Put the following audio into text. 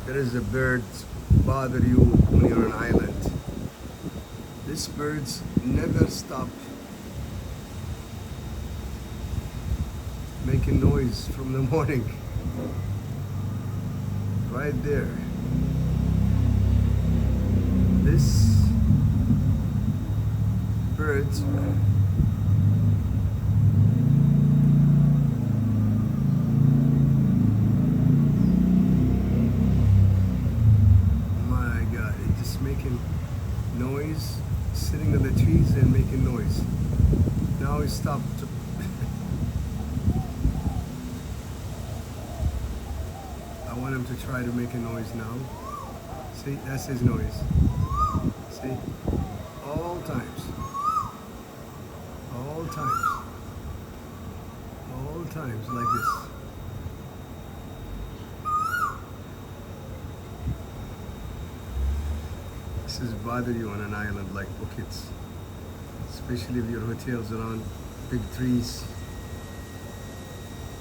there is a bird bother you when you're on an island. These birds never stop making noise from the morning. Right there. This birds making noise, sitting on the trees and making noise. Now he stopped. I want him to try to make a noise now. See, that's his noise. See, all times, all times, all times like this. This is bother you on an island like Phuket, especially if your hotels are on big trees.